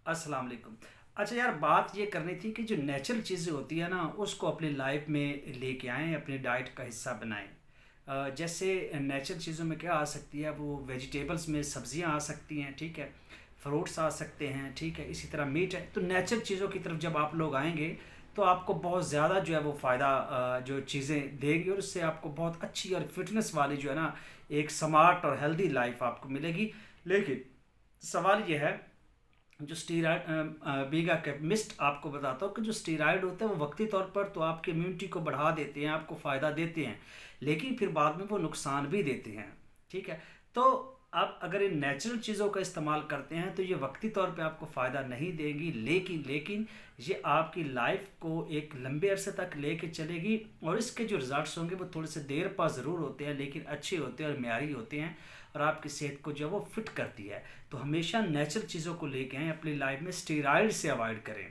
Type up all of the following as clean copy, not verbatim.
अस्सलाम वालेकुम। अच्छा यार, बात ये करनी थी कि जो नेचुरल चीज़ें होती है ना, उसको अपनी लाइफ में लेके आएँ, अपनी डाइट का हिस्सा बनाएँ। जैसे नेचुरल चीज़ों में क्या आ सकती है, वो वेजिटेबल्स में सब्जियां आ सकती हैं, ठीक है। फ्रूट्स आ सकते हैं, ठीक है। इसी तरह मीट है। तो नेचुरल चीज़ों की तरफ जब आप लोग आएंगे तो आपको बहुत ज़्यादा जो है वो फ़ायदा जो चीज़ें देंगी, और उससे आपको बहुत अच्छी और फिटनेस वाली जो है ना, एक स्मार्ट और हेल्दी लाइफ आपको मिलेगी। लेकिन सवाल ये है, जो स्टीराइड बीगा केमिस्ट आपको बताता हूँ कि जो स्टीराइड होते हैं वो वक्ती तौर पर तो आपकी इम्यूनिटी को बढ़ा देते हैं, आपको फ़ायदा देते हैं, लेकिन फिर बाद में वो नुकसान भी देते हैं, ठीक है। तो आप अगर इन नेचुरल चीज़ों का इस्तेमाल करते हैं तो ये वक्ती तौर पे आपको फ़ायदा नहीं देंगी, लेकिन लेकिन ये आपकी लाइफ को एक लंबे अरसे तक लेके चलेगी, और इसके जो रिजल्ट्स होंगे वो थोड़े से देर पा ज़रूर होते हैं, लेकिन अच्छे होते हैं और म्यारी होते हैं, और आपकी सेहत को जो है वो फिट करती है। तो हमेशा नेचुरल चीज़ों को लेके आएँ अपनी लाइफ में, स्टीराइड से अवॉइड करें,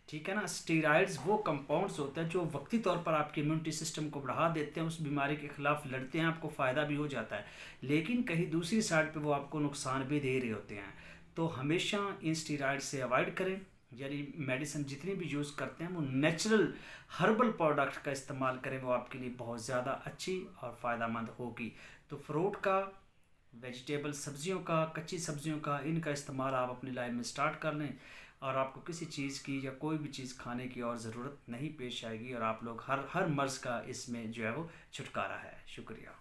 ठीक है ना। स्टीराइड्स वो कंपाउंड्स होते हैं जो वक्ती तौर पर आपके इम्यूनिटी सिस्टम को बढ़ा देते हैं, उस बीमारी के खिलाफ लड़ते हैं, आपको फ़ायदा भी हो जाता है, लेकिन कहीं दूसरी साइड पे वो आपको नुकसान भी दे रहे होते हैं। तो हमेशा इन स्टीराइड से अवॉइड करें, यानी मेडिसिन जितनी भी यूज़ करते हैं वो नेचुरल हर्बल प्रोडक्ट का इस्तेमाल करें, वो आपके लिए बहुत ज़्यादा अच्छी और फ़ायदा मंद होगी। तो फ्रूट का, वेजिटेबल सब्जियों का, कच्ची सब्जियों का, इनका इस्तेमाल आप अपनी लाइफ में स्टार्ट कर लें, और आपको किसी चीज़ की या कोई भी चीज़ खाने की और ज़रूरत नहीं पेश आएगी, और आप लोग हर हर मर्ज़ का इसमें जो है वो छुटकारा है। शुक्रिया।